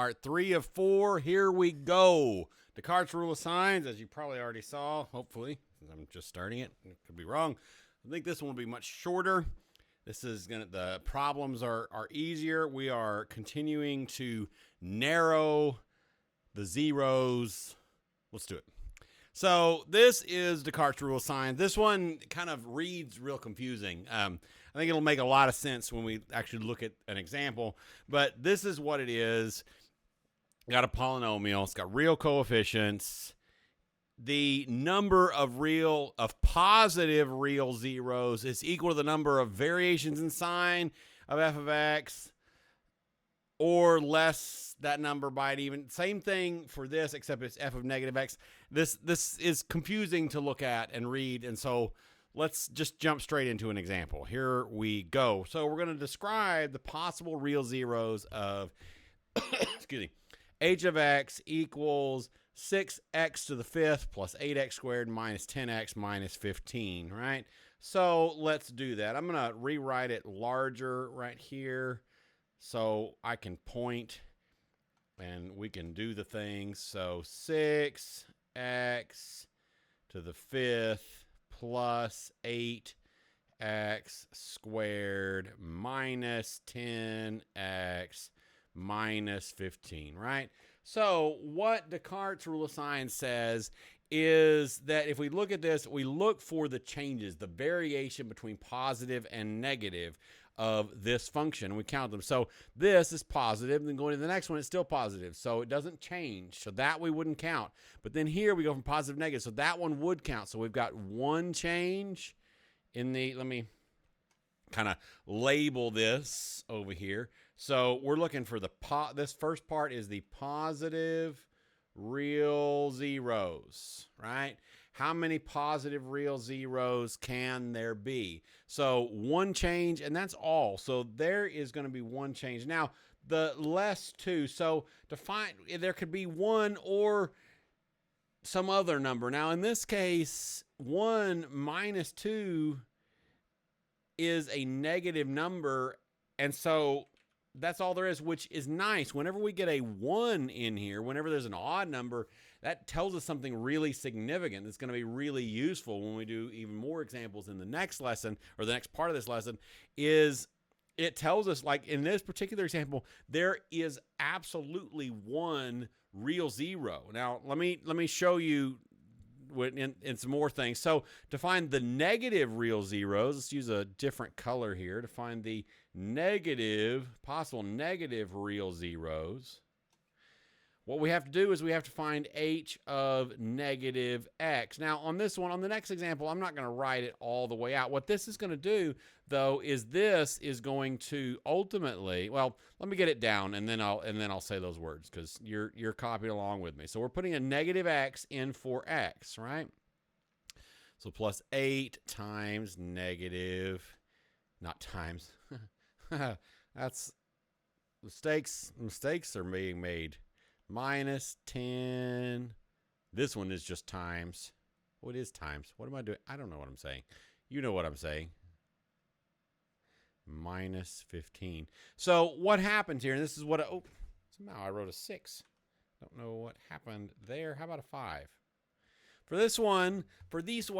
part 3 of 4. Here we go. Decartes' rule of signs, as you probably already saw, hopefully. I'm just starting it. It could be wrong. I think this one will be much shorter. This is gonna. The problems are easier. We are continuing to narrow the zeros. Let's do it. So this is Decartes' rule of signs. This one kind of reads real confusing. I think it'll make a lot of sense when we actually look at an example. But this is what it is. Got a polynomial. It's got real coefficients. The number of positive real zeros is equal to the number of variations in sign of f of x, or less that number by an even. Same thing for this, except it's f of negative x. This is confusing to look at and read, and so let's just jump straight into an example. Here we go. So we're going to describe the possible real zeros of excuse me, h of x equals 6x to the 5th plus 8x squared minus 10x minus 15, right? So let's do that. I'm going to rewrite it larger right here so I can point and we can do the things. So 6x to the 5th plus 8x squared minus 10x minus 15, right? So what Decartes' rule of signs says is that if we look at this, we look for the changes, the variation between positive and negative of this function. We count them. So this is positive, and then going to the next one, it's still positive. So it doesn't change. So that we wouldn't count. But then here we go from positive to negative. So that one would count. So we've got one change in the, let me kind of label this over here. So we're looking for the this first part is the positive real zeros, right? How many positive real zeros can there be? So one change, and that's all. So there is going to be one change. Now, the less two. So to find, there could be one or some other number. Now, in this case, 1 minus 2 is a negative number, and so that's all there is, which is nice. Whenever we get a 1 in here, whenever there's an odd number, that tells us something really significant that's going to be really useful when we do even more examples in the next lesson, or the next part of this lesson, is it tells us, like in this particular example, there is absolutely one real zero. Now, let me show you in some more things. So to find the negative real zeros, let's use a different color here to find the possible negative real zeros. What we have to do is we have to find h of negative x. Now on this one, on the next example, I'm not going to write it all the way out. What this is going to do, though, is this is going to ultimately, well, let me get it down and then I'll say those words because you're copying along with me. So we're putting a negative x in for x, right? So plus 8 times negative, not times. That's mistakes are being made. Minus 10. This one is just times. What is times? What am I doing? I don't know what I'm saying. You know what I'm saying. Minus 15. So what happens here, and this is what, somehow I wrote a 6. Don't know what happened there. How about a 5? For this one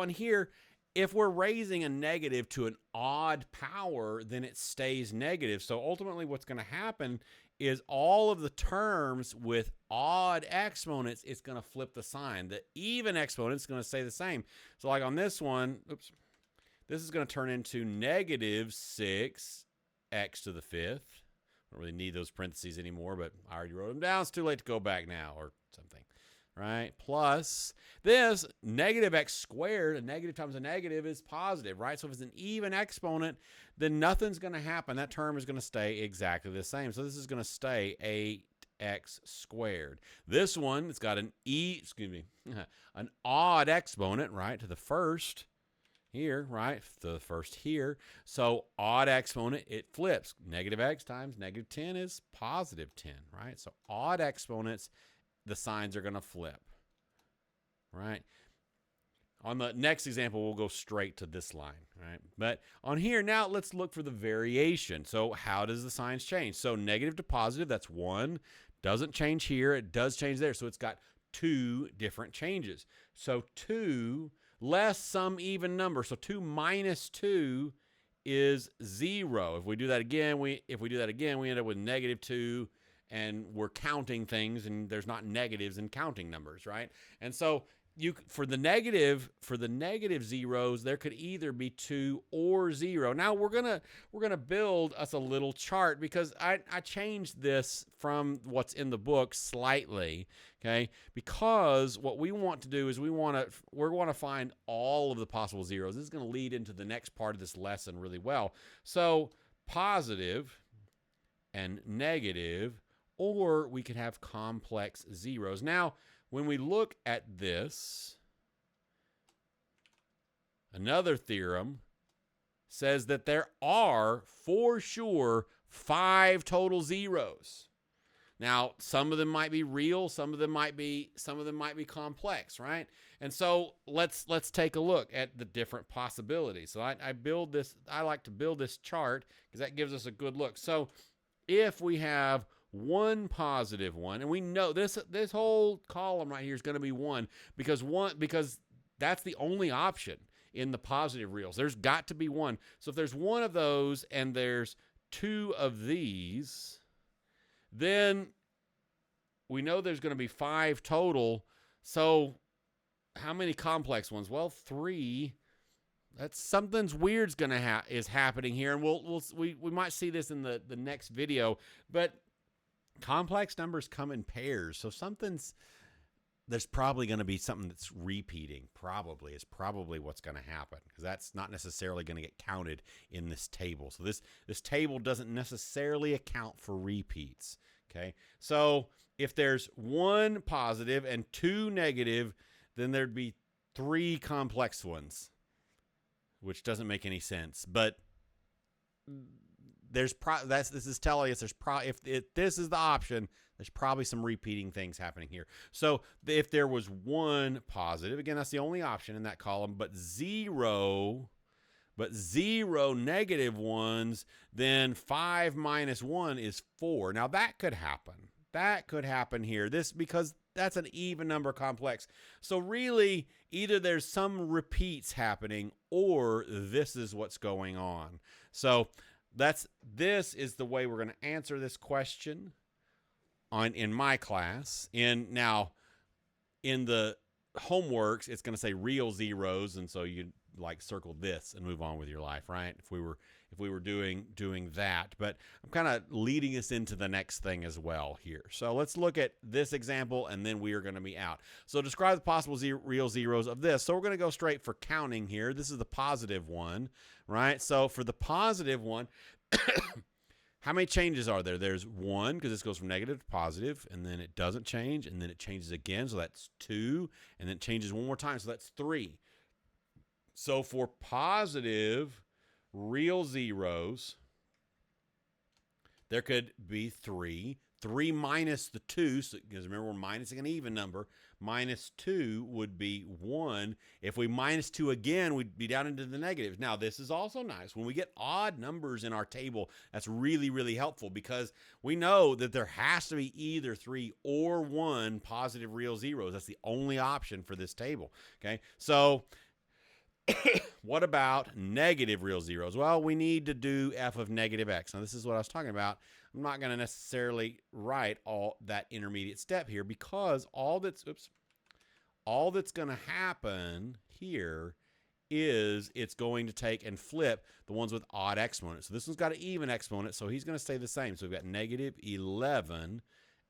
here, if we're raising a negative to an odd power, then it stays negative. So ultimately what's going to happen is all of the terms with odd exponents, it's going to flip the sign. The even exponent is going to stay the same. So like on this one, this is going to turn into negative 6x to the 5th. I don't really need those parentheses anymore, but I already wrote them down. It's too late to go back now or something. Right? Plus this negative x squared, a negative times a negative is positive, right? So if it's an even exponent, then nothing's going to happen. That term is going to stay exactly the same. So this is going to stay 8x squared. This one, it's got an an odd exponent, right, to the first here, right, to the first here. So odd exponent, it flips. Negative x times negative 10 is positive 10, right? So odd exponents, the signs are going to flip, right? On the next example, we'll go straight to this line, right? But on here, now let's look for the variation. So how does the signs change? So negative to positive, that's 1 Doesn't change here. It does change there. So it's got two different changes. So 2 less some even number. So 2 minus 2 is 0. If we do that again, we end up with -2, and we're counting things, and there's not negatives in counting numbers, right? And so for the negative zeros, there could either be 2 or 0. Now we're gonna build us a little chart, because I changed this from what's in the book slightly, okay? Because what we want to do is we want to find all of the possible zeros. This is going to lead into the next part of this lesson really well. So positive and negative, or we could have complex zeros. Now, when we look at this, another theorem says that there are, for sure, 5 total zeros. Now, some of them might be real, some of them might be complex, right? And so let's take a look at the different possibilities. So I like to build this chart because that gives us a good look. So if we have one positive one, and we know this whole column right here is going to be 1, because that's the only option in the positive reals. There's got to be 1. So if there's 1 of those and there's 2 of these, then we know there's going to be 5 total. So how many complex ones? Well, 3. That's something's weird's going to is happening here, and we might see this in the next video. But complex numbers come in pairs, so there's probably going to be something that's repeating. Is probably what's going to happen, because that's not necessarily going to get counted in this table. So this table doesn't necessarily account for repeats. Okay, so if there's 1 positive and 2 negative, then there'd be 3 complex ones, which doesn't make any sense. But this is telling us if this is the option, there's probably some repeating things happening here. So if there was 1 positive, again, that's the only option in that column, but 0 negative ones, then 5 minus 1 is 4. Now that could happen. That could happen here. Because that's an even number complex. So really, either there's some repeats happening, or this is what's going on. So this is the way we're going to answer this question in my class. In the homeworks, it's going to say real zeros, and so you circle this and move on with your life, right? If we were doing that. But I'm kind of leading us into the next thing as well here. So let's look at this example, and then we are going to be out. So describe the possible real zeros of this. So we're going to go straight for counting here. This is the positive one, right? So for the positive one, how many changes are there? There's 1, because this goes from negative to positive, and then it doesn't change, and then it changes again, so that's 2, and then it changes one more time, so that's 3. So for positive real zeros, there could be 3. 3 minus the 2, because remember, we're minusing an even number. Minus 2 would be 1. If we minus 2 again, we'd be down into the negatives. Now, this is also nice. When we get odd numbers in our table, that's really, really helpful, because we know that there has to be either 3 or 1 positive real zeros. That's the only option for this table, okay? So what about negative real zeros? Well, we need to do f of negative x. Now, this is what I was talking about. I'm not going to necessarily write all that intermediate step here, because all that's going to happen here is it's going to take and flip the ones with odd exponents. So this one's got an even exponent, so he's going to stay the same. So we've got negative 11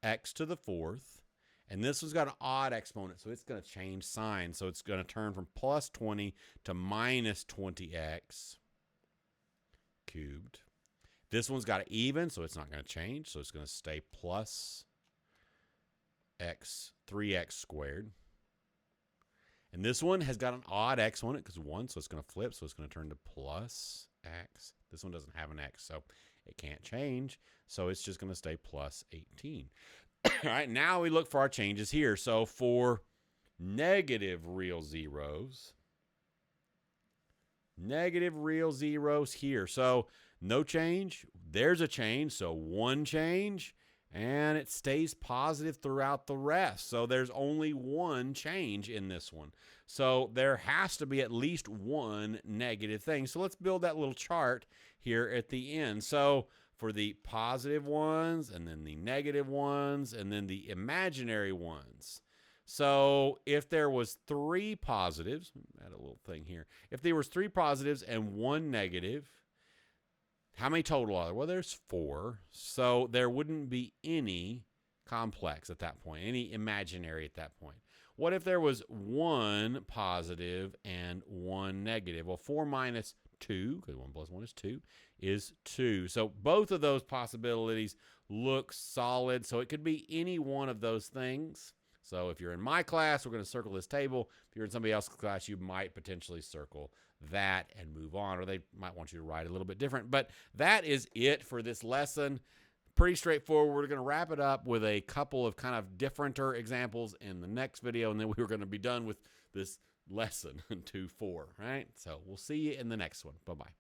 x to the 4th. And this one's got an odd exponent, so it's going to change sign. So it's going to turn from plus 20 to minus 20x cubed. This one's got an even, so it's not going to change. So it's going to stay plus 3x squared. And this one has got an odd exponent because 1, so it's going to flip. So it's going to turn to plus x. This one doesn't have an x, so it can't change. So it's just going to stay plus 18. All right, now we look for our changes here. So for negative real zeros here. So no change, there's a change. So 1 change, and it stays positive throughout the rest. So there's only one change in this one. So there has to be at least one negative thing. So let's build that little chart here at the end. So for the positive ones, and then the negative ones, and then the imaginary ones. So if there was 3 positives, add a little thing here. If there was 3 positives and 1 negative, how many total are there? Well, there's 4. So there wouldn't be any complex at that point, any imaginary at that point. What if there was 1 positive and 1 negative? Well, 4 minus 2, because 1 plus 1 is 2, is 2. So both of those possibilities look solid. So it could be any one of those things. So if you're in my class, we're going to circle this table. If you're in somebody else's class, you might potentially circle that and move on, or they might want you to write a little bit different. But that is it for this lesson. Pretty straightforward. We're going to wrap it up with a couple of kind of differenter examples in the next video, and then we're going to be done with this lesson 2-4, right? So we'll see you in the next one. Bye-bye.